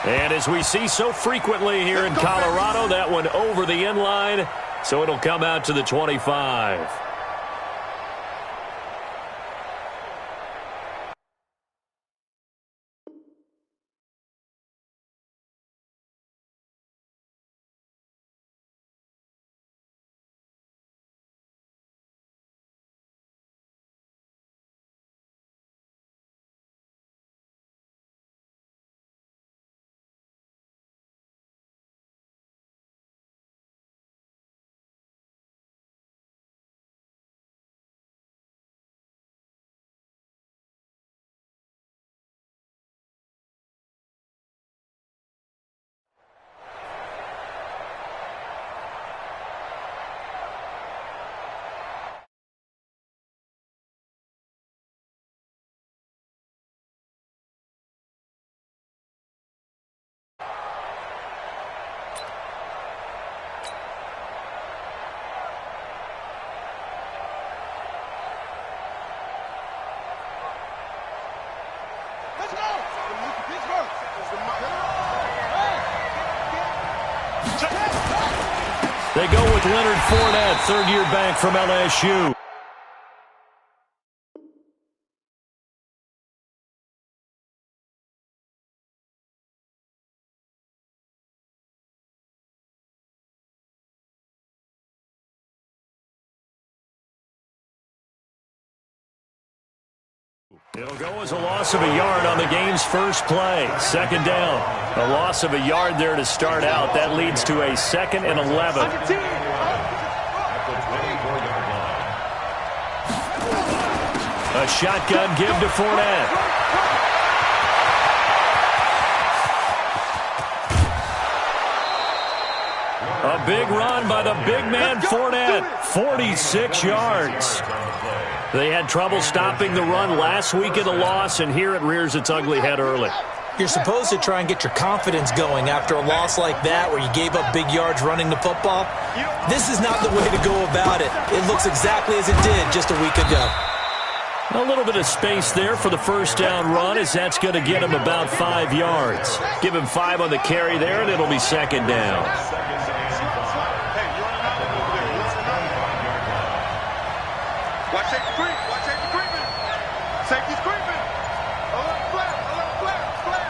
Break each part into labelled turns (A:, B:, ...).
A: And as we see so frequently here in Colorado, that one over the end line, so it'll come out to the 25. They go with Leonard Fournette, third-year back from LSU. It'll go as a loss of a yard on the game's first play. Second down. A loss of a yard there to start out. That leads to a 2nd and 11. A shotgun give to Fournette. A big run by the big man Fournette. 46 yards. They had trouble stopping the run last week in the loss, and here it rears its ugly head early.
B: You're supposed to try and get your confidence going after a loss like that where you gave up big yards running the football. This is not the way to go about it. It looks exactly as it did just a week ago.
A: A little bit of space there for the first down run, as that's going to get him about 5 yards. Give him 5 on the carry there, and it'll be second down.
C: Watch safety creep. Watch safety creeping. Safety's creeping. A little flat. A little flat. Flat.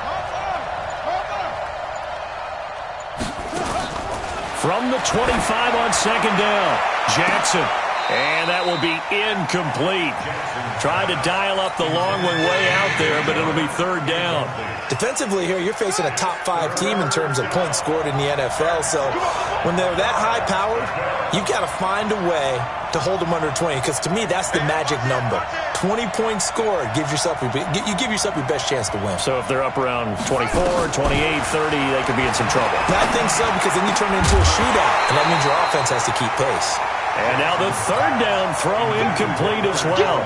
C: Hold on.
A: From the 25 on second down, Jackson. And that will be incomplete. Tried to dial up the long one way out there, but it'll be third down.
B: Defensively here, you're facing a top-5 team in terms of points scored in the NFL. So when they're that high-powered, you've got to find a way to hold them under 20, because to me, that's the magic number. 20 points scored, you give yourself your best chance to win.
A: So if they're up around 24, 28, 30, they could be in some trouble.
B: I think so, because then you turn it into a shootout, and that means your offense has to keep pace.
A: And now the third down throw incomplete as well.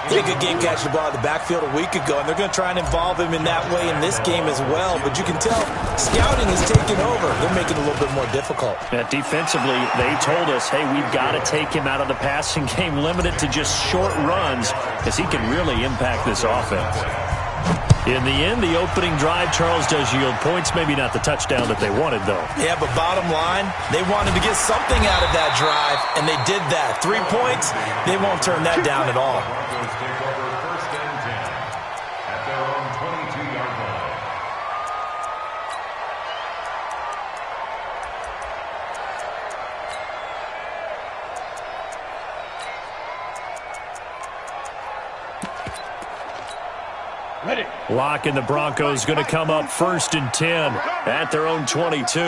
B: He had a good game catching the ball in the backfield a week ago, and they're going to try and involve him in that way in this game as well. But you can tell scouting is taking over. They're making it a little bit more difficult.
A: Defensively, they told us, hey, we've got to take him out of the passing game, limited to just short runs, because he can really impact this offense. In the end, the opening drive, Charles, does yield points. Maybe not the touchdown that they wanted, though.
B: Yeah, but bottom line, they wanted to get something out of that drive, and they did that. 3 points, they won't turn that down at all.
A: Locke and the Broncos going to come up 1st and 10 at their own 22.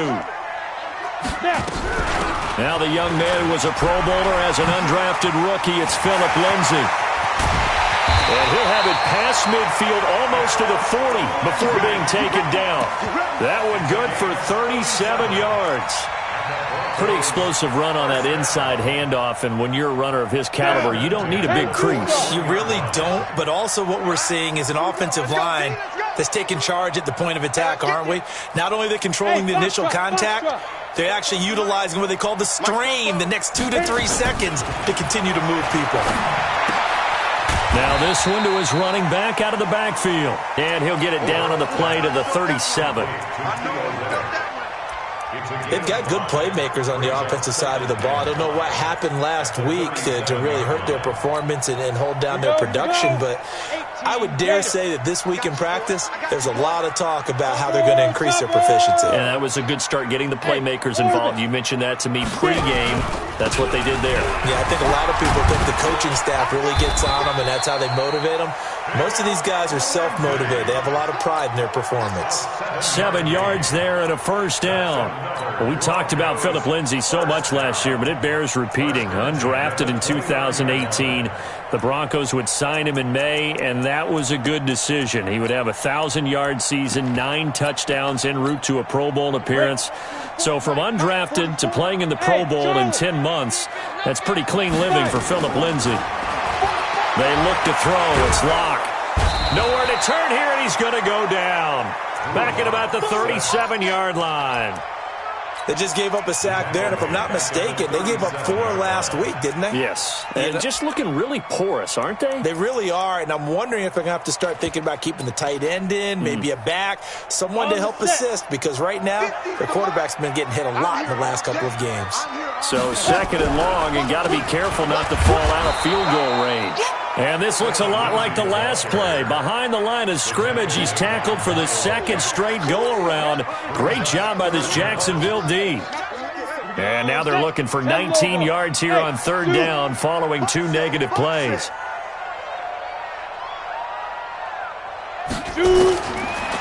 A: Now the young man who was a Pro Bowler as an undrafted rookie. It's Phillip Lindsay. And he'll have it past midfield almost to the 40 before being taken down. That one good for 37 yards. Pretty explosive run on that inside handoff, and when you're a runner of his caliber, you don't need a big crease.
B: You really don't, but also what we're seeing is an offensive line that's taking charge at the point of attack, aren't we? Not only are they controlling the initial contact, they're actually utilizing what they call the strain the next 2 to 3 seconds to continue to move people.
A: Now this one to his running back out of the backfield. And he'll get it down on the play to the 37.
B: They've got good playmakers on the offensive side of the ball. I don't know what happened last week to really hurt their performance and hold down their production, but I would dare say that this week in practice, there's a lot of talk about how they're going to increase their proficiency.
A: And that was a good start, getting the playmakers involved. You mentioned that to me pregame. That's what they did there.
B: Yeah, I think a lot of people think the coaching staff really gets on them, and that's how they motivate them. Most of these guys are self-motivated. They have a lot of pride in their performance.
A: 7 yards there and a first down. Well, we talked about Phillip Lindsay so much last year, but it bears repeating. Undrafted in 2018. The Broncos would sign him in May, and that was a good decision. He would have a 1,000-yard season, 9 touchdowns en route to a Pro Bowl appearance. So from undrafted to playing in the Pro Bowl in 10 months, that's pretty clean living for Phillip Lindsay. They look to throw. It's Locke. Nowhere to turn here, and he's going to go down. Back at about the 37-yard line.
B: They just gave up a sack there, and if I'm not mistaken, they gave up 4 last week, didn't they?
A: Yes, and just looking really porous, aren't they?
B: They really are, and I'm wondering if they're going to have to start thinking about keeping the tight end in, maybe a back, someone to help assist, because right now, their quarterback's been getting hit a lot in the last couple of games.
A: So 2nd and long, and got to be careful not to fall out of field goal range. And this looks a lot like the last play. Behind the line of scrimmage, he's tackled for the 2nd straight go-around. Great job by this Jacksonville D. And now they're looking for 19 yards here on 3rd down following 2 negative plays.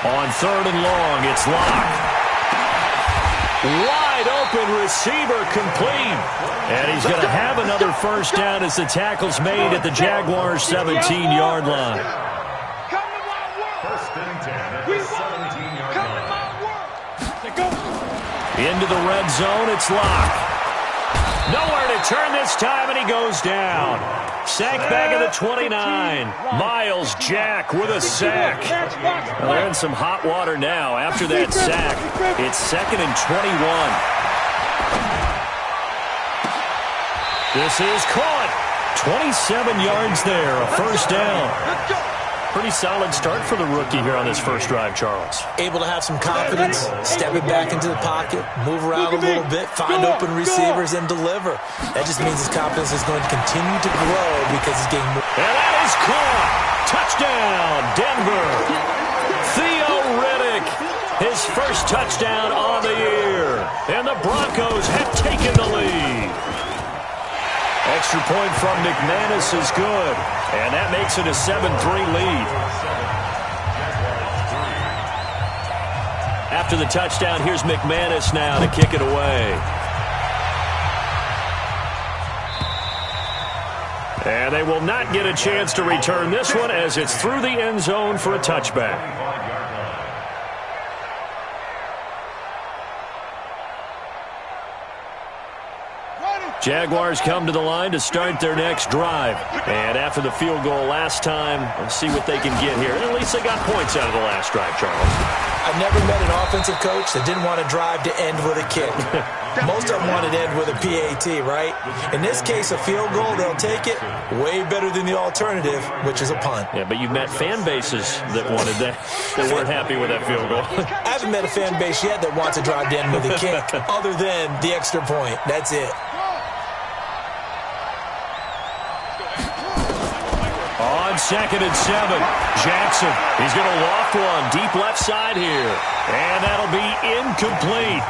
A: On 3rd and long, it's Locke. Wide open receiver complete. And he's going to have another first down as the tackle's made at the Jaguars' 17-yard line. Into the red zone, it's Locke. Nowhere to turn this time, and he goes down. Sacked back at the 29. Miles Jack with a sack. Well, they're in some hot water now after that sack. It's 2nd and 21. This is caught. 27 yards there, a first down. Pretty solid start for the rookie here on his first drive, Charles.
B: Able to have some confidence, stepping back into the pocket, move around a little bit, find open receivers, and deliver. That just means his confidence is going to continue to grow because he's getting more.
A: And that is caught. Touchdown, Denver. Theo Riddick, his first touchdown on the year. And the Broncos have taken the lead. Extra point from McManus is good, and that makes it a 7-3 lead. After the touchdown, here's McManus now to kick it away. And they will not get a chance to return this one as it's through the end zone for a touchback. Jaguars come to the line to start their next drive. And after the field goal last time, let's see what they can get here. And at least they got points out of the last drive, Charles.
B: I've never met an offensive coach that didn't want to drive to end with a kick. Most of them wanted to end with a PAT, right? In this case, a field goal, they'll take it. Way better than the alternative, which is a punt.
A: Yeah, but you've met fan bases that wanted that, that weren't happy with that field goal.
B: I haven't met a fan base yet that wants to drive to end with a kick, other than the extra point. That's it.
A: On 2nd and 7, Jackson. He's going to loft one deep left side here. And that'll be incomplete.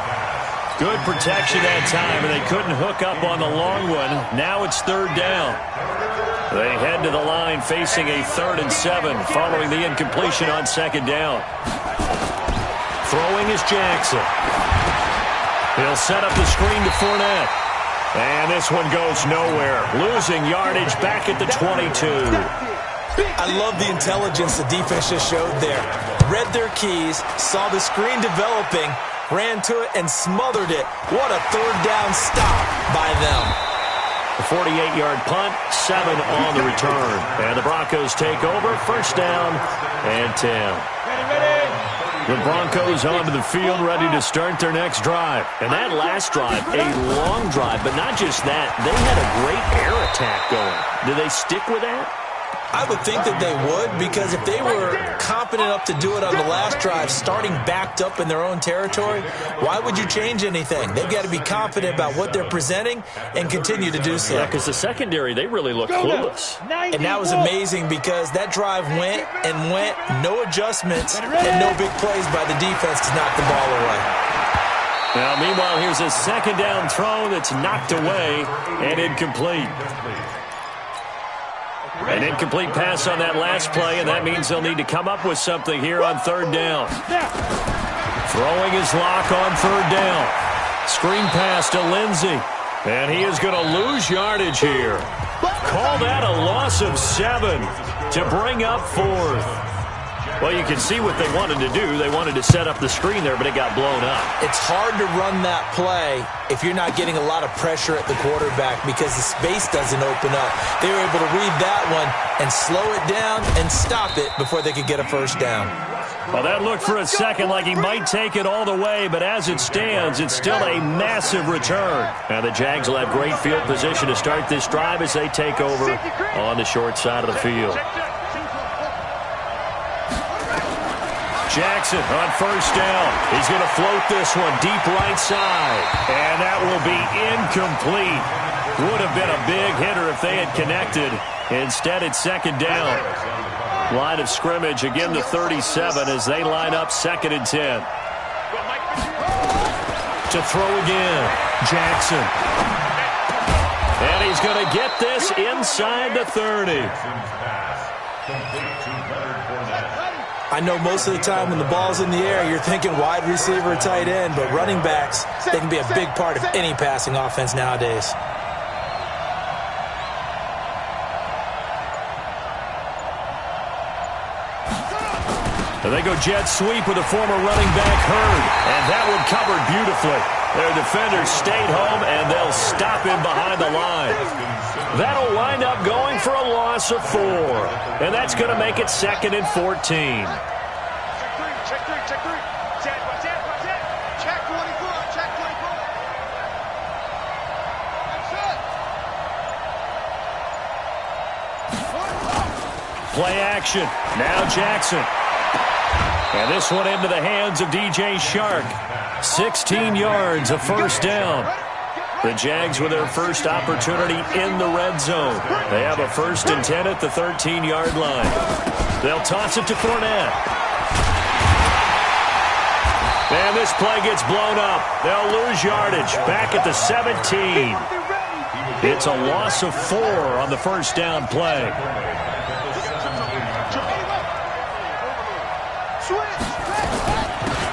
A: Good protection that time, and they couldn't hook up on the long one. Now it's 3rd down. They head to the line facing a 3rd and 7 following the incompletion on 2nd down. Throwing is Jackson. He'll set up the screen to Fournette. And this one goes nowhere. Losing yardage back at the 22.
B: I love the intelligence the defense just showed there. Read their keys, saw the screen developing, ran to it, and smothered it. What a 3rd down stop by them.
A: A 48-yard punt, 7 on the return. And the Broncos take over, 1st down and 10. The Broncos onto the field, ready to start their next drive. And that last drive, a long drive, but not just that. They had a great air attack going. Do they stick with that?
B: I would think that they would, because if they were confident enough to do it on the last drive, starting backed up in their own territory, why would you change anything? They've got to be confident about what they're presenting and continue to do so.
A: Yeah, because the secondary, they really look clueless.
B: And that was amazing because that drive went and went, no adjustments, and no big plays by the defense to knock the ball away.
A: Now, meanwhile, here's a second down throw that's knocked away and incomplete. An incomplete pass on that last play, and that means they'll need to come up with something here on third down. Throwing his lock on third down. Screen pass to Lindsey. And he is going to lose yardage here. Call that a loss of 7 to bring up fourth. Well, you can see what they wanted to do. They wanted to set up the screen there, but it got blown up.
B: It's hard to run that play if you're not getting a lot of pressure at the quarterback because the space doesn't open up. They were able to read that one and slow it down and stop it before they could get a first down.
A: Well, that looked for a second like he might take it all the way, but as it stands, it's still a massive return. Now the Jags will have great field position to start this drive as they take over on the short side of the field. Jackson on first down. He's going to float this one deep right side. And that will be incomplete. Would have been a big hitter if they had connected. Instead, it's second down. Line of scrimmage, again, the 37 as they line up second and 10. To throw again, Jackson. And he's going to get this inside the 30.
B: I know most of the time when the ball's in the air, you're thinking wide receiver, tight end, but running backs, they can be a big part of any passing offense nowadays.
A: And they go jet sweep with a former running back, Hurd, and that one covered beautifully. Their defenders stayed home, and they'll stop him behind the line. That'll wind up going for a loss of 4. And that's going to make it second and 14.
C: Check three. Check 24. Check 24.
A: Play action. Now Jackson. And this one into the hands of DJ Shark. 16 yards, a first down. The Jags with their first opportunity in the red zone. They have a first and 10 at the 13-yard line. They'll toss it to Fournette. And this play gets blown up. They'll lose yardage back at the 17. It's a loss of 4 on the first down play.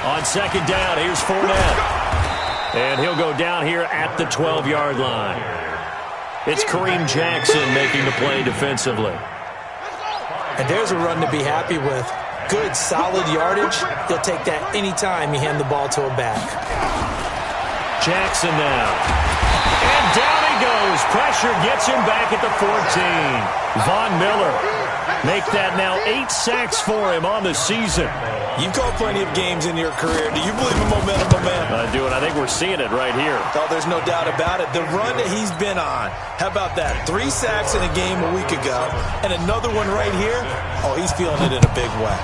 A: On second down, here's Fournette. And he'll go down here at the 12-yard line. It's Kareem Jackson making the play defensively.
B: And there's a run to be happy with. Good, solid yardage. He'll take that any time you hand the ball to a back.
A: Jackson now. And down he goes. Pressure gets him back at the 14. Von Miller. Make that now 8 sacks for him on the season.
B: You've called plenty of games in your career. Do you believe in momentum, my man?
A: I do, and I think we're seeing it right here.
B: Oh, there's no doubt about it. The run that he's been on. How about that? 3 sacks in a game a week ago, and another one right here. Oh, he's feeling it in a big way.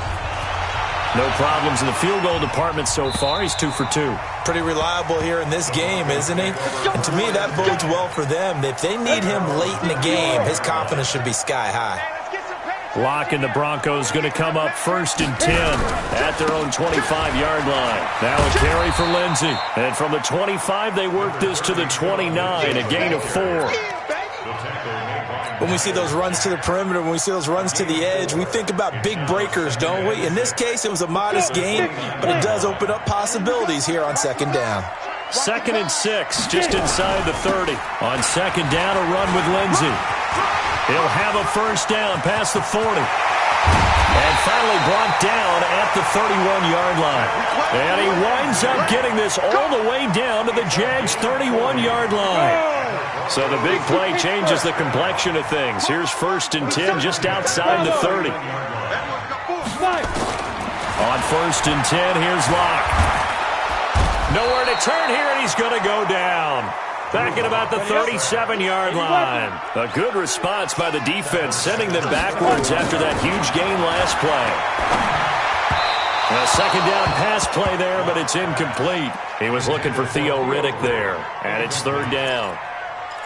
A: No problems in the field goal department so far. He's 2 for 2.
B: Pretty reliable here in this game, isn't he? And to me, that bodes well for them. If they need him late in the game, his confidence should be sky high.
A: Lock and the Broncos going to come up first and 10 at their own 25-yard line. Now a carry for Lindsey. And from the 25, they work this to the 29, a gain of 4.
B: When we see those runs to the perimeter, when we see those runs to the edge, we think about big breakers, don't we? In this case, it was a modest gain, but it does open up possibilities here on second down.
A: Second and 6, just inside the 30. On second down, a run with Lindsey. He'll have a first down past the 40. And finally brought down at the 31-yard line. And he winds up getting this all the way down to the Jags' 31-yard line. So the big play changes the complexion of things. Here's first and 10 just outside the 30. On first and 10, here's Locke. Nowhere to turn here, and he's going to go down. Back at about the 37-yard line. A good response by the defense, sending them backwards after that huge gain last play. A second down pass play there, but it's incomplete. He was looking for Theo Riddick there, and it's third down.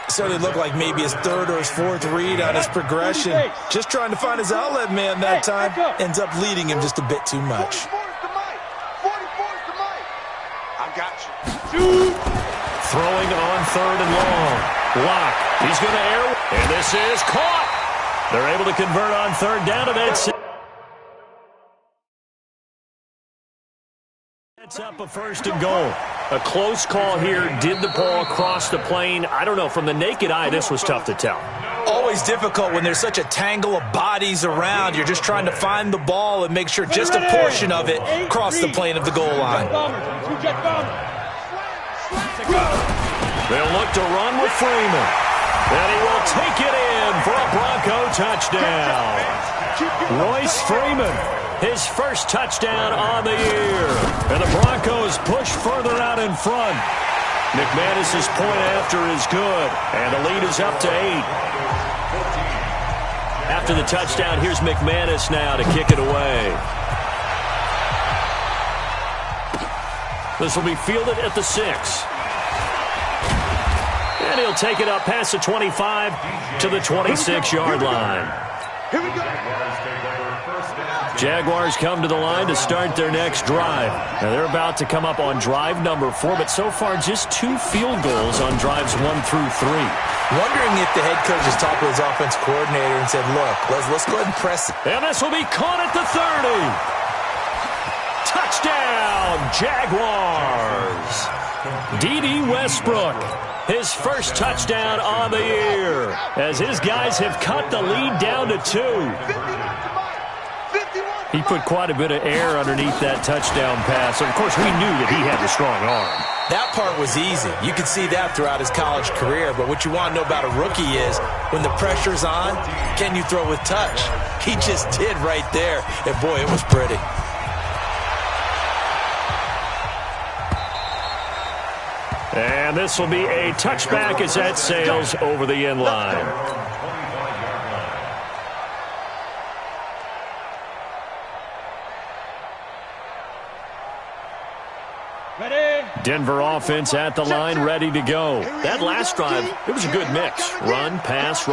B: Certainly looked like maybe his third or his fourth read on his progression. Just trying to find his outlet man that time. Ends up leading him just a bit too much.
C: 44's the mic. I got you.
A: Throwing on third and long. Lock. He's going to air. And this is caught. They're able to convert on third down, and that's up a first and goal. A close call here. Did the ball cross the plane? I don't know. From the naked eye, this was tough to tell.
B: Always difficult when there's such a tangle of bodies around. You're just trying to find the ball and make sure just a portion of it crossed the plane of the goal line.
A: They'll look to run with Freeman. And he will take it in for a Bronco touchdown. Royce Freeman, his first touchdown on the year. And the Broncos push further out in front. McManus's point after is good. And the lead is up to 8. After the touchdown, here's McManus now to kick it away. This will be fielded at the 6. And he'll take it up past the 25 to the 26-yard line.
C: Here we go.
A: Jaguars come to the line to start their next drive. Now they're about to come up on drive number 4, but so far just 2 field goals on drives 1 through 3.
B: Wondering if the head coach has talked with his offense coordinator and said, look, let's go ahead and press it.
A: And this will be caught at the 30. Touchdown, Jaguars. D.D. Westbrook, his first touchdown on the year, as his guys have cut the lead down to 2. He put quite a bit of air underneath that touchdown pass. Of course, we knew that he had the strong arm.
B: That part was easy. You could see that throughout his college career. But what you want to know about a rookie is when the pressure's on, can you throw with touch? He just did right there. And, boy, it was pretty.
A: And this will be a touchback as that sails over the end line. Denver offense at the line, ready to go. That last drive, it was a good mix. Run, pass,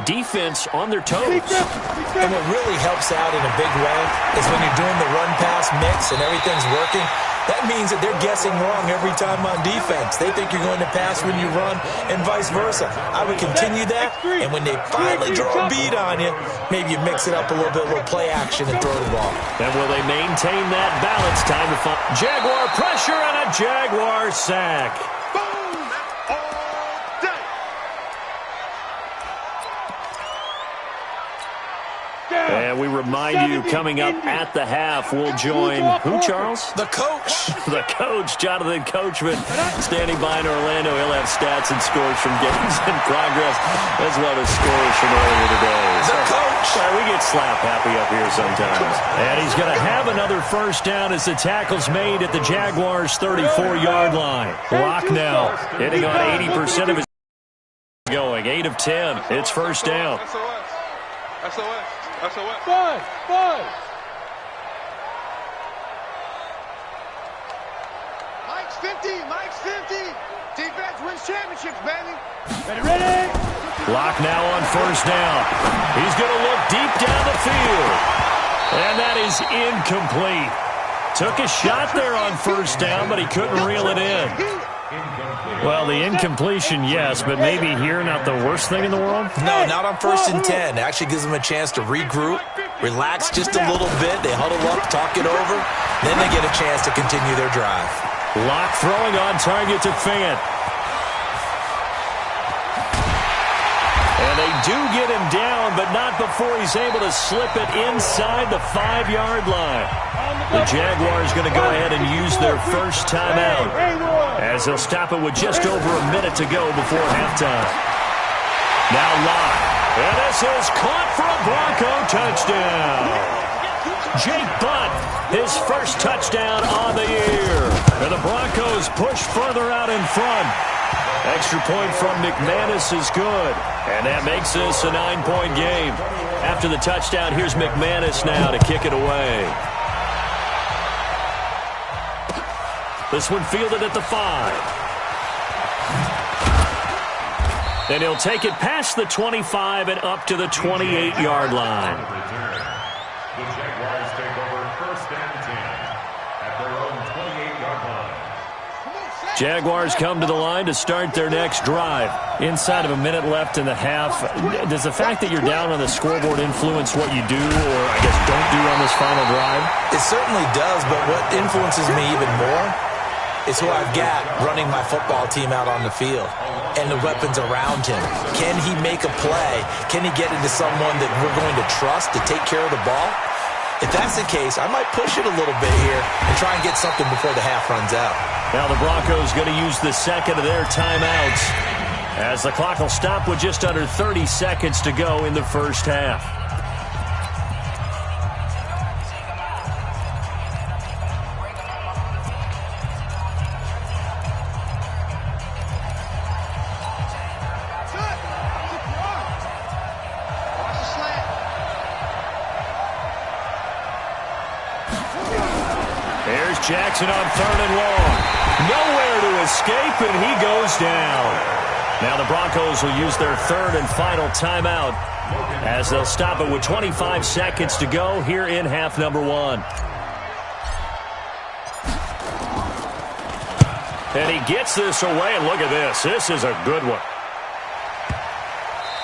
A: defense on their toes.
B: And what really helps out in a big way is when you're doing the run-pass mix and everything's working, that means that they're guessing wrong every time on defense. They think you're going to pass when you run and vice versa. I would continue that, and when they finally draw a beat on you, maybe you mix it up a little bit, a little play action and throw the ball.
A: And will they maintain that balance? Time to find Jaguar pressure and a Jaguar sack. And we remind you, coming up at the half, we'll join who, Charles?
B: The coach.
A: The coach, Jonathan Coachman, standing by in Orlando. He'll have stats and scores from games in progress, as well as scores from earlier today.
B: The coach.
A: We get slap happy up here sometimes. And he's going to have another first down as the tackle's made at the Jaguars' 34-yard line. Lock now, hitting on 80% of his going. 8 of 10. It's first down.
C: SOS.
D: Five.
C: Mike's 50. Defense wins championships, baby.
D: Ready.
A: Lock now on first down. He's going to look deep down the field. And that is incomplete. Took a shot there on first down, but he couldn't reel it in. Well, the incompletion, yes, but maybe here not the worst thing in the world?
B: No, not on 1st and 10. It actually gives them a chance to regroup, relax just a little bit. They huddle up, talk it over. Then they get a chance to continue their drive.
A: Lock throwing on target to Fant. And they do get him down, but not before he's able to slip it inside the 5-yard line. The Jaguars going to go ahead and use their first timeout, as they'll stop it with just over a minute to go before halftime. Now Lock. And this is caught for a Bronco touchdown. Jake Butt, his first touchdown on the year. And the Broncos push further out in front. Extra point from McManus is good. And that makes this a 9-point game. After the touchdown, here's McManus now to kick it away. This one fielded at the 5. And he'll take it past the 25 and up to the 28-yard line.
E: The Jaguars take over 1st and 10 at their own 28-yard line.
A: Jaguars come to the line to start their next drive. Inside of a minute left in the half, does the fact that you're down on the scoreboard influence what you do, or I guess don't do on this final drive?
B: It certainly does, but what influences me even more is who I've got running my football team out on the field and the weapons around him. Can he make a play? Can he get into someone that we're going to trust to take care of the ball? If that's the case, I might push it a little bit here and try and get something before the half runs out.
A: Now the Broncos going to use the second of their timeouts as the clock will stop with just under 30 seconds to go in the first half. Jackson on 3rd and long. Nowhere to escape, and he goes down. Now the Broncos will use their 3rd and final timeout as they'll stop it with 25 seconds to go here in half number 1. And he gets this away, and look at this. This is a good one.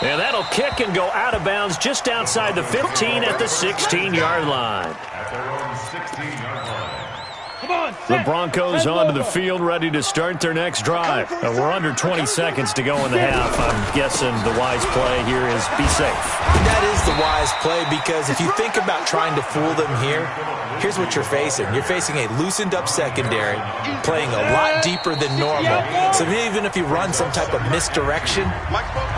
A: And that'll kick and go out of bounds just outside the 15 at the 16-yard line.
E: At their own 16-yard line.
A: The Broncos onto the field, ready to start their next drive. We're under 20 seconds to go in the half. I'm guessing the wise play here is be safe.
B: That is the wise play, because if you think about trying to fool them here, here's what you're facing. You're facing a loosened-up secondary, playing a lot deeper than normal. So even if you run some type of misdirection,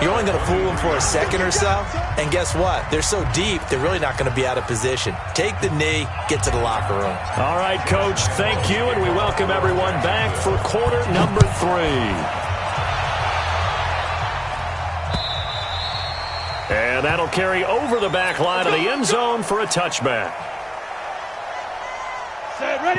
B: you're only going to fool them for a second or so. And guess what? They're so deep, they're really not going to be out of position. Take the knee, get to the locker room.
A: All right, Coach, thank you, and we welcome everyone back for quarter number 3. And that'll carry over the back line of the end zone for a touchback.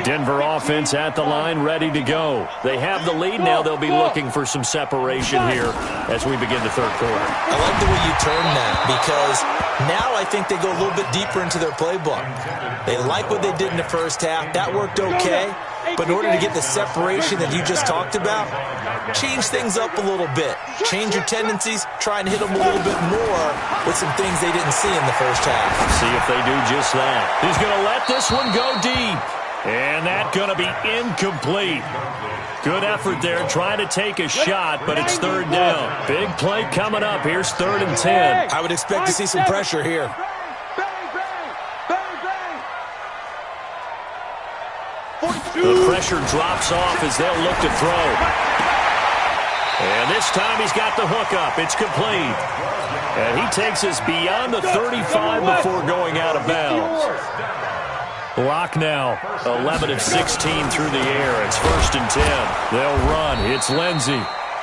A: Denver offense at the line, ready to go. They have the lead. Now they'll be looking for some separation here as we begin the third quarter.
B: I like the way you turn that, because now I think they go a little bit deeper into their playbook. They like what they did in the first half. That worked okay. But in order to get the separation that you just talked about, change things up a little bit. Change your tendencies. Try and hit them a little bit more with some things they didn't see in the first half.
A: See if they do just that. He's going to let this one go deep. And that's going to be incomplete. Good effort there, trying to take a shot, but it's 3rd down. Big play coming up. Here's 3rd and 10.
B: I would expect to see some pressure here.
A: The pressure drops off as they'll look to throw. And this time he's got the hook up. It's complete. And he takes us beyond the 35 before going out of bounds. Lock now, 11 of 16 through the air. It's 1st and 10. They'll run. It's Lindsey.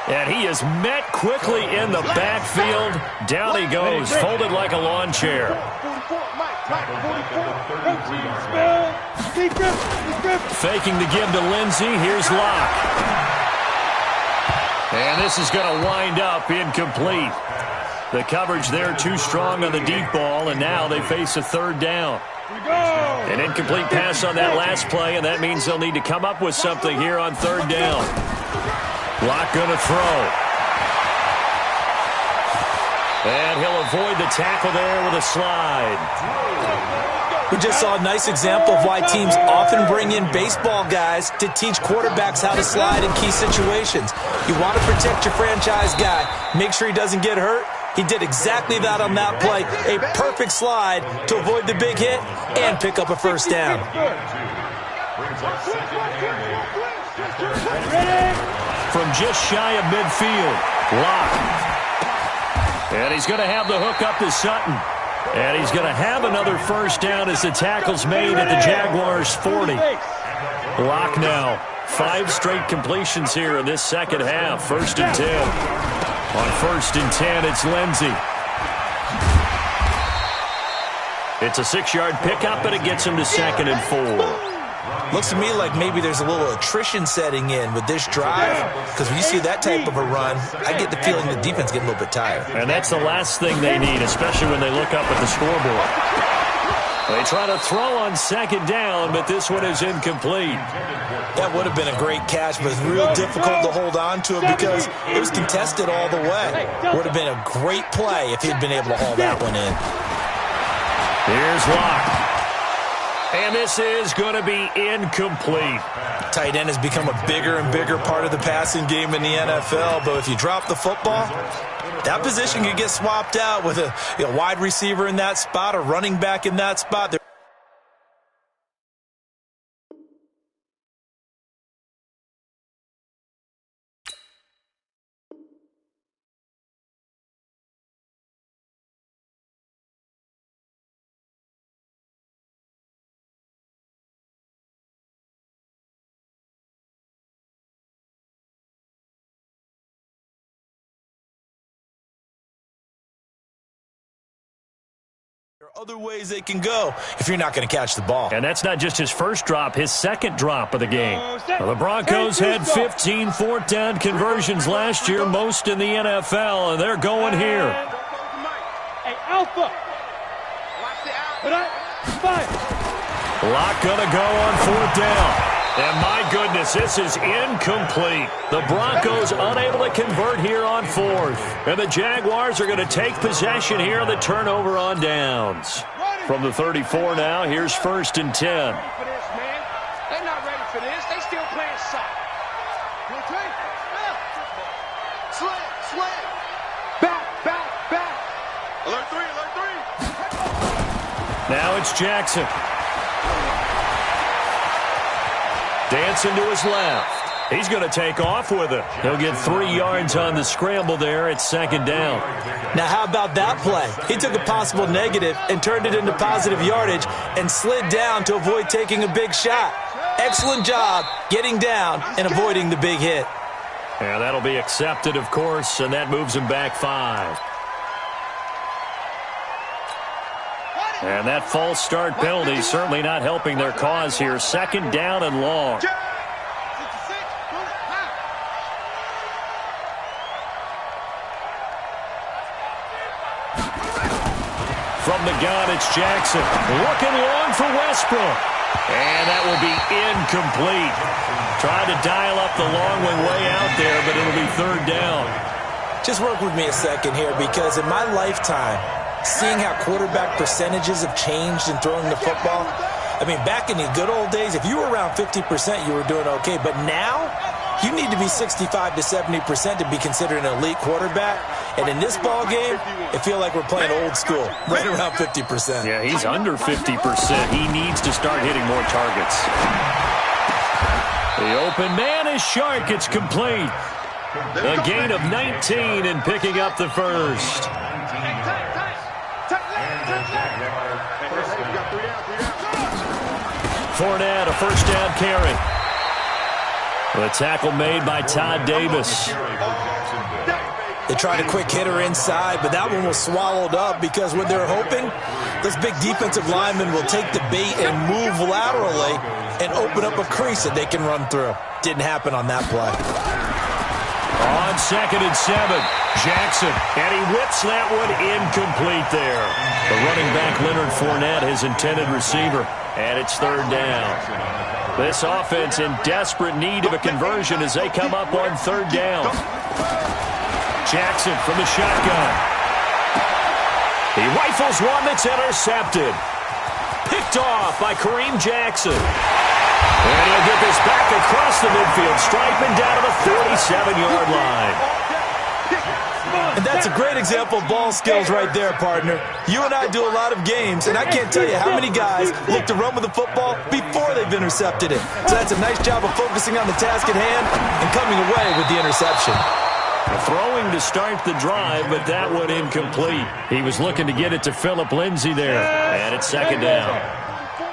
A: And he is met quickly in the backfield. Down he goes, folded like a lawn chair. Faking the give to Lindsey. Here's Locke. And this is going to wind up incomplete. The coverage there too strong on the deep ball, and now they face a 3rd down. An incomplete pass on that last play, and that means they'll need to come up with something here on 3rd down. Locke going to throw. And he'll avoid the tackle there with a slide.
B: We just saw a nice example of why teams often bring in baseball guys to teach quarterbacks how to slide in key situations. You want to protect your franchise guy. Make sure he doesn't get hurt. He did exactly that on that play. A perfect slide to avoid the big hit and pick up a 1st down.
A: From just shy of midfield, Locke. And he's going to have the hook up to Sutton. And he's going to have another 1st down as the tackle's made at the Jaguars' 40. Locke now 5 straight completions here in this second half. 1st and 10. On 1st and 10, it's Lindsey. It's a 6-yard pickup, and it gets him to 2nd and 4.
B: Looks to me like maybe there's a little attrition setting in with this drive, because when you see that type of a run, I get the feeling the defense getting a little bit tired.
A: And that's the last thing they need, especially when they look up at the scoreboard. They try to throw on 2nd down, but this one is incomplete.
B: That would have been a great catch, but it's real difficult to hold on to it because it was contested all the way. Would have been a great play if he'd been able to haul that one in.
A: Here's Locke. And this is going to be incomplete.
B: Tight end has become a bigger and bigger part of the passing game in the NFL, but if you drop the football, that position could get swapped out with a wide receiver in that spot, a running back in that spot. There are other ways they can go if you're not going to catch the ball.
A: And that's not just his first drop, his second drop of the game. Well, the Broncos had 15 4th-down conversions last year, most in the NFL, and they're going here.
D: Hey, Alpha.
A: Locke going to go on 4th down. And my goodness, this is incomplete. The Broncos unable to convert here on 4th. And the Jaguars are going to take possession here on the turnover on downs. From the 34 now, here's 1st and 10.
C: They're not ready for this. They still playing soft. Slant. Back. Alert 3.
A: Now it's Jackson. Dancing to his left. He's going to take off with it. He'll get 3 yards on the scramble there at 2nd down.
B: Now, how about that play? He took a possible negative and turned it into positive yardage and slid down to avoid taking a big shot. Excellent job getting down and avoiding the big hit.
A: And that'll be accepted, of course, and that moves him back 5. And that false start penalty certainly not helping their cause here. 2nd down and long. From the gun, it's Jackson. Looking long for Westbrook. And that will be incomplete. Tried to dial up the long way out there, but it'll be 3rd down.
B: Just work with me a second here, because in my lifetime, seeing how quarterback percentages have changed in throwing the football, I mean, back in the good old days, if you were around 50%, you were doing okay. But now, you need to be 65 to 70% to be considered an elite quarterback. And in this ball game, it feels like we're playing old school, right around 50%.
A: Yeah, he's under 50%. He needs to start hitting more targets. The open man is Shark. It's complete. A gain of 19 and picking up the first. Fournette, a 1st down carry. The tackle made by Todd Davis.
B: They tried a quick hitter inside, but that one was swallowed up because what they're hoping, this big defensive lineman will take the bait and move laterally and open up a crease that they can run through. Didn't happen on that play.
A: On 2nd and 7, Jackson, and he whips that one incomplete there. The running back, Leonard Fournette, his intended receiver, and it's 3rd down. This offense in desperate need of a conversion as they come up on 3rd down. Jackson from the shotgun. He rifles one that's intercepted. Picked off by Kareem Jackson. And he'll get this back across the midfield stripe and down to the 47-yard line.
B: And that's a great example of ball skills right there, partner. You and I do a lot of games, and I can't tell you how many guys look to run with the football before they've intercepted it. So that's a nice job of focusing on the task at hand and coming away with the interception.
A: Throwing to start the drive, but that one incomplete. He was looking to get it to Philip Lindsay there, and it's 2nd down.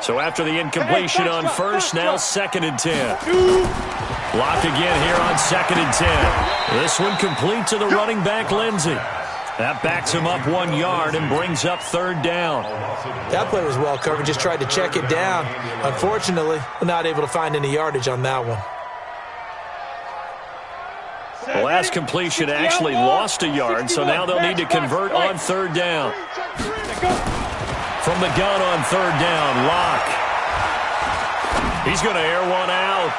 A: So after the incompletion on first, now 2nd and 10. Blocked again here on 2nd and 10. This one complete to the running back, Lindsey. That backs him up 1 yard and brings up 3rd down.
B: That play was well covered. Just tried to check it down. Unfortunately, not able to find any yardage on that one.
A: The last completion actually lost a yard, so now they'll need to convert on 3rd down. From the gun on 3rd down, Locke. He's going to air one out.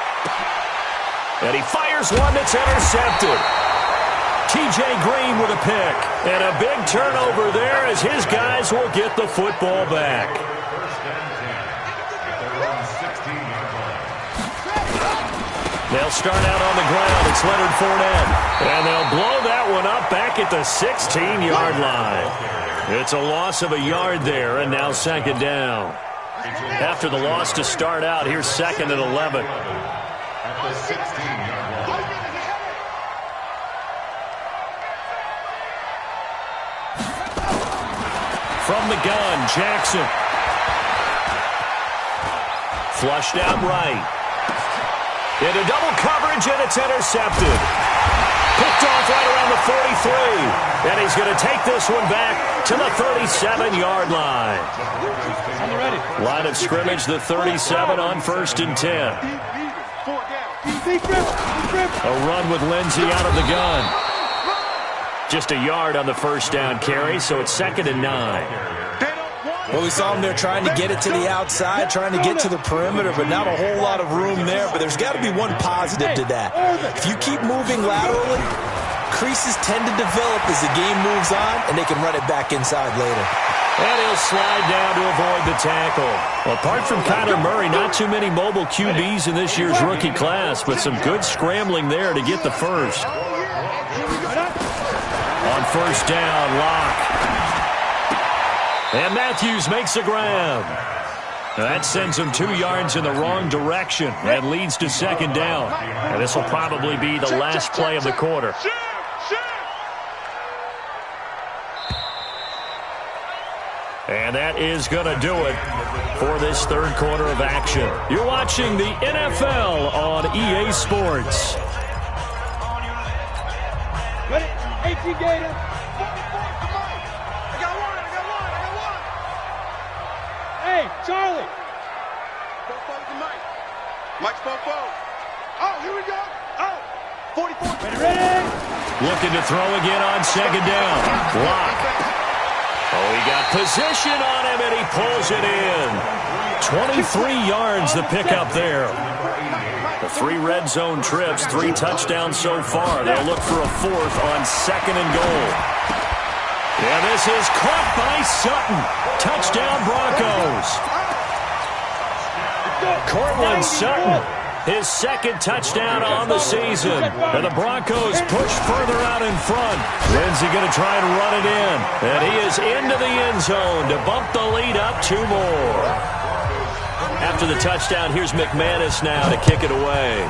A: And he fires one that's intercepted. T.J. Green with a pick. And a big turnover there as his guys will get the football back. They'll start out on the ground. It's Leonard Fournette. And they'll blow that one up back at the 16-yard line. It's a loss of a yard there, and now 2nd down. After the loss to start out, here's 2nd and 11.
E: At the 16-yard line.
A: From the gun, Jackson. Flushed out right. Into double coverage, and it's intercepted. Picked off right around the 43. And he's going to take this one back to the 37-yard line. Line of scrimmage, the 37 on 1st and 10. A run with Lindsey out of the gun. Just a yard on the 1st down carry, so it's 2nd and 9.
B: Well, we saw him there trying to get it to the outside, trying to get to the perimeter, but not a whole lot of room there. But there's got to be one positive to that. If you keep moving laterally, creases tend to develop as the game moves on, and they can run it back inside later.
A: And he'll slide down to avoid the tackle. Well, apart from Kyler Murray, not too many mobile QBs in this year's rookie class, but some good scrambling there to get the first. On 1st down, Locke. And Matthews makes a grab. That sends him 2 yards in the wrong direction and leads to 2nd down. And this will probably be the last play of the quarter. And that is going to do it for this 3rd quarter of action. You're watching the NFL on EA Sports.
D: Ready? 18 Gator. Hey, Charlie.
C: Mike's Popo. Oh, here we go. Oh, 44.
D: Ready?
A: Looking to throw again on 2nd down. Block. Oh, he got position on him, and he pulls it in. 23 yards the pickup there. The 3 red zone trips, 3 touchdowns so far. They'll look for a 4th on 2nd and goal. Yeah, this is caught by Sutton. Touchdown Broncos. Cortland Sutton, his 2nd touchdown on the season. And the Broncos push further out in front. Lindsey going to try and run it in. And he is into the end zone to bump the lead up 2 more. After the touchdown, here's McManus now to kick it away.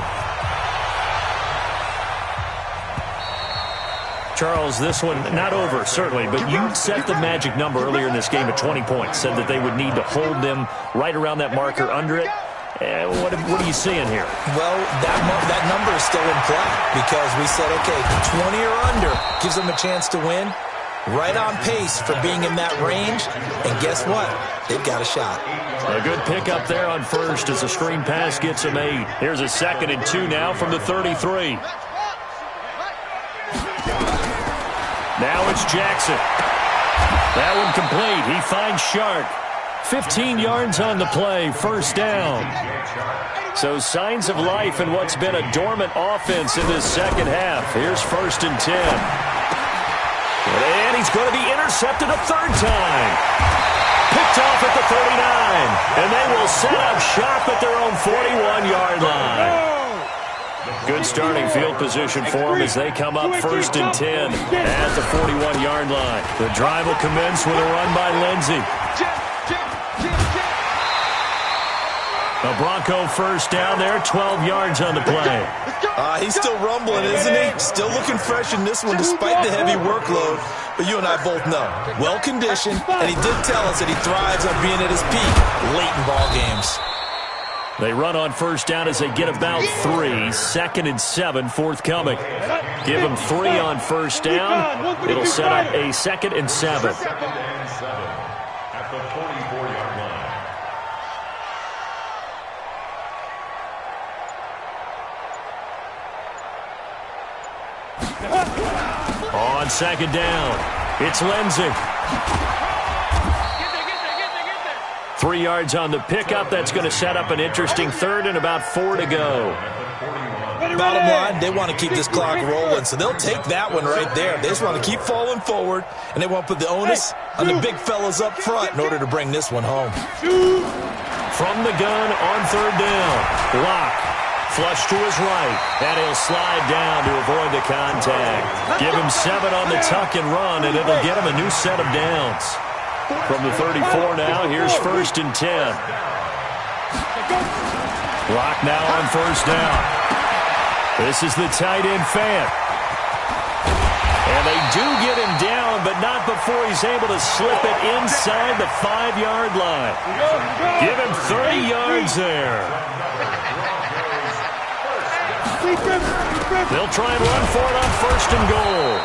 A: Charles, this one not over, certainly, but you set the magic number earlier in this game at 20 points, said that they would need to hold them right around that marker under it. What are you seeing here?
B: Well, that number is still in play because we said, okay, 20 or under gives them a chance to win. Right on pace for being in that range. And guess what? They've got a shot.
A: A good pickup there on 1st as a screen pass gets them 8. Here's a 2nd and 2 now from the 33. Now it's Jackson. That one complete. He finds Shark. 15 yards on the play, 1st down. So signs of life in what's been a dormant offense in this 2nd half. Here's 1st and 10. And he's going to be intercepted a 3rd time. Picked off at the 39. And they will set up shop at their own 41-yard line. Good starting field position for them as they come up 1st and 10 at the 41-yard line. The drive will commence with a run by Lindsey. A Bronco first down there, 12 yards on the play.
B: He's still rumbling, isn't he? Still looking fresh in this one despite the heavy workload. But you and I both know, well-conditioned, and he did tell us that he thrives on being at his peak late in ball games.
A: They run on first down as they get about 3. 2nd and 7 forthcoming. Give them 3 on first down. It'll set up a 2nd and 7.
E: 2nd and 7 at the 44-yard line.
A: On 2nd down, it's Lindsey. 3 yards on the pickup. That's going to set up an interesting 3rd and about 4 to go.
B: Bottom line, they want to keep this clock rolling, so they'll take that one right there. They just want to keep falling forward, and they want to put the onus on the big fellas up front in order to bring this one home.
A: From the gun on 3rd down, Locke. Flush to his right, and he'll slide down to avoid the contact. Give him 7 on the tuck and run, and it'll get him a new set of downs. From the 34 now, here's 1st and 10. Locke now on 1st down. This is the tight end Fant. And they do get him down, but not before he's able to slip it inside the 5-yard line. Give him 30 yards there. They'll try and run for it on 1st and goal.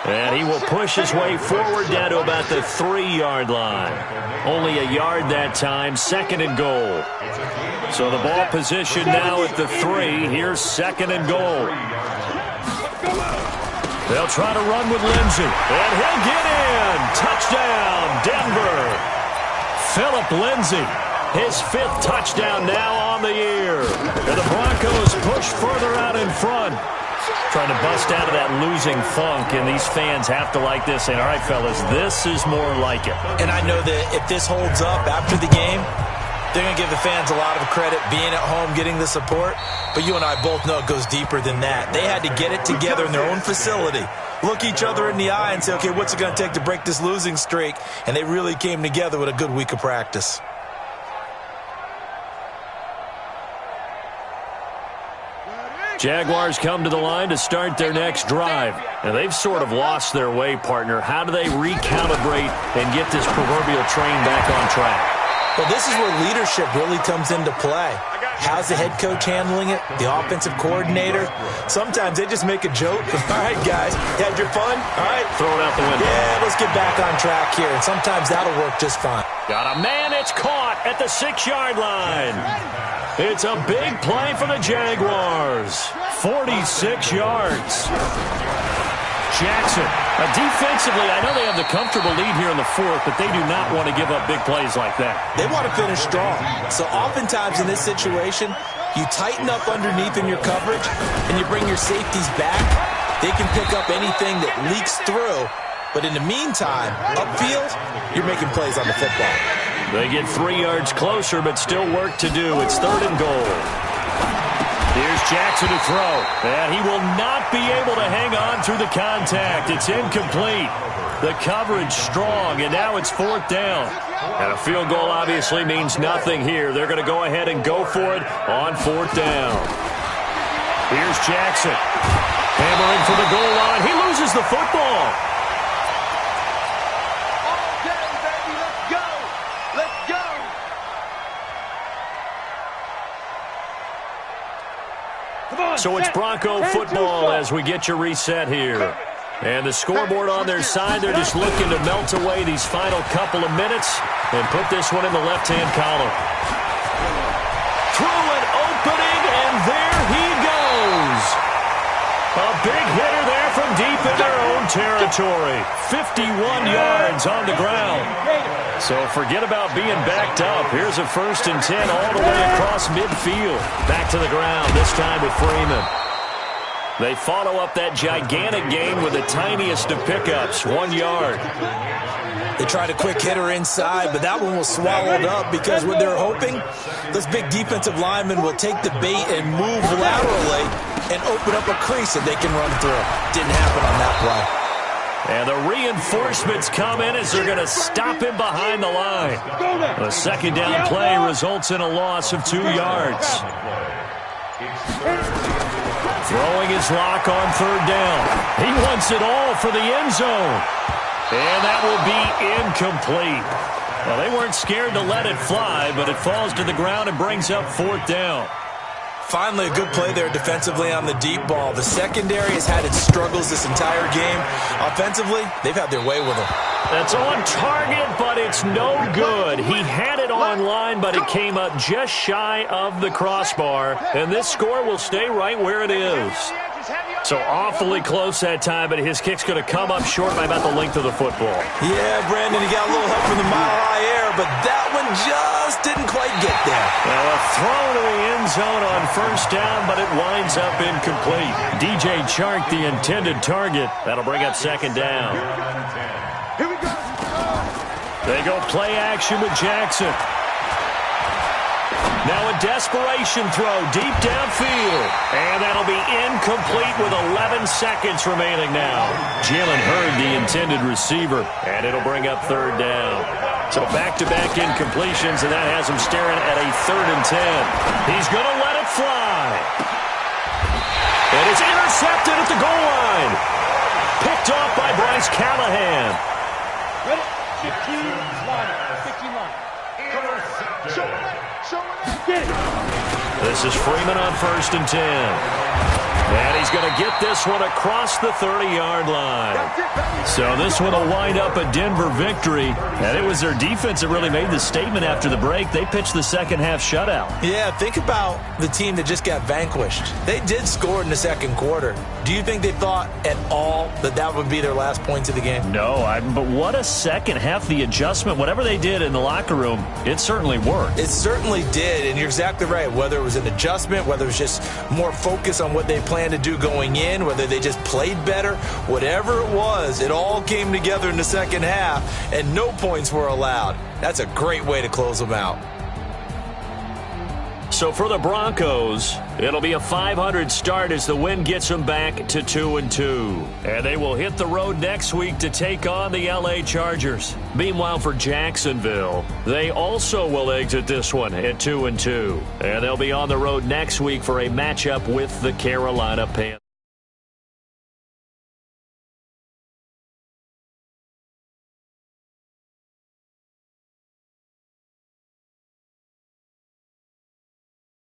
A: And he will push his way forward down to about the 3-yard line. Only a yard that time, 2nd and goal. So the ball position now at the 3. Here's 2nd and goal. They'll try to run with Lindsey. And he'll get in. Touchdown, Denver. Philip Lindsey. His 5th touchdown now on the year. And the Broncos push further out in front. Trying to bust out of that losing funk, and these fans have to like this. And, all right, fellas, this is more like it.
B: And I know that if this holds up after the game, they're going to give the fans a lot of credit being at home, getting the support. But you and I both know it goes deeper than that. They had to get it together in their own facility, look each other in the eye and say, okay, what's it going to take to break this losing streak? And they really came together with a good week of practice.
A: Jaguars come to the line to start their next drive. And they've sort of lost their way, partner. How do they recalibrate and get this proverbial train back on track?
B: Well, this is where leadership really comes into play. How's the head coach handling it? The offensive coordinator? Sometimes they just make a joke. All right, guys, you had your fun? All right.
A: Throw it out the window.
B: Yeah, let's get back on track here. And sometimes that'll work just fine.
A: Got a man, it's caught at the 6-yard line. It's a big play for the Jaguars. 46 yards. Jackson. Defensively, I know they have the comfortable lead here in the 4th, but they do not want to give up big plays like that.
B: They want to finish strong. So oftentimes in this situation, you tighten up underneath in your coverage, and you bring your safeties back. They can pick up anything that leaks through. But in the meantime, upfield, you're making plays on the football.
A: They get 3 yards closer, but still work to do. It's 3rd and goal. Here's Jackson to throw. And he will not be able to hang on through the contact. It's incomplete. The coverage strong, and now it's 4th down. And a field goal obviously means nothing here. They're going to go ahead and go for it on 4th down. Here's Jackson. Hammering for the goal line. He loses the football. So it's Bronco football as we get your reset here. And the scoreboard on their side, they're just looking to melt away these final couple of minutes and put this one in the left-hand column. Through an opening, and there he goes. A big hitter there from deep in their own territory. 51 yards on the ground. So forget about being backed up. Here's a 1st and 10 all the way across midfield. Back to the ground, this time with Freeman. They follow up that gigantic gain with the tiniest of pickups, 1 yard.
B: They tried a quick hitter inside, but that one was swallowed up because what they're hoping, those big defensive linemen will take the bait and move laterally and open up a crease that they can run through. Didn't happen on that play.
A: And the reinforcements come in as they're going to stop him behind the line. The second down play results in a loss of 2 yards. Throwing his lock on third down. He wants it all for the end zone. And that will be incomplete. Well, they weren't scared to let it fly, but it falls to the ground and brings up fourth down.
B: Finally, a good play there defensively on the deep ball. The secondary has had its struggles this entire game. Offensively, they've had their way with him.
A: That's on target, but it's no good. He had it on line, but it came up just shy of the crossbar. And this score will stay right where it is. So awfully close that time, but his kick's going to come up short by about the length of the football.
B: Yeah, Brandon, he got a little help from the mile-high air, but that one just didn't quite get there.
A: Well, a throw to the end zone on first down, but it winds up incomplete. DJ Chark, the intended target. That'll bring up second down.
C: Here we go.
A: They go play action with Jackson. Now a desperation throw deep downfield. And that'll be incomplete with 11 seconds remaining now. Jalen Hurd, the intended receiver, and it'll bring up third down. So back-to-back incompletions, and that has him staring at a 3rd and 10. He's going to let it fly. And it's intercepted at the goal line. Picked off by Bryce Callahan.
D: Ready? 15 line. 15 line.
C: Show it.
D: Get it.
A: This is Freeman on 1st and 10. And he's going to get this one across the 30-yard line. So this one will wind up a Denver victory. And it was their defense that really made the statement after the break. They pitched the second-half shutout.
B: Yeah, think about the team that just got vanquished. They did score in the second quarter. Do you think they thought at all that that would be their last points of the game?
A: No, but what a second half. The adjustment, whatever they did in the locker room, it certainly worked.
B: It certainly did, and you're exactly right. Whether it was an adjustment, whether it was just more focus on what they planned to do going in, whether they just played better, whatever it was, it all came together in the second half, and no points were allowed. That's a great way to close them out.
A: So for the Broncos, it'll be a .500 start as the win gets them back to 2-2. And they will hit the road next week to take on the LA Chargers. Meanwhile, for Jacksonville, they also will exit this one at 2-2. And they'll be on the road next week for a matchup with the Carolina Panthers.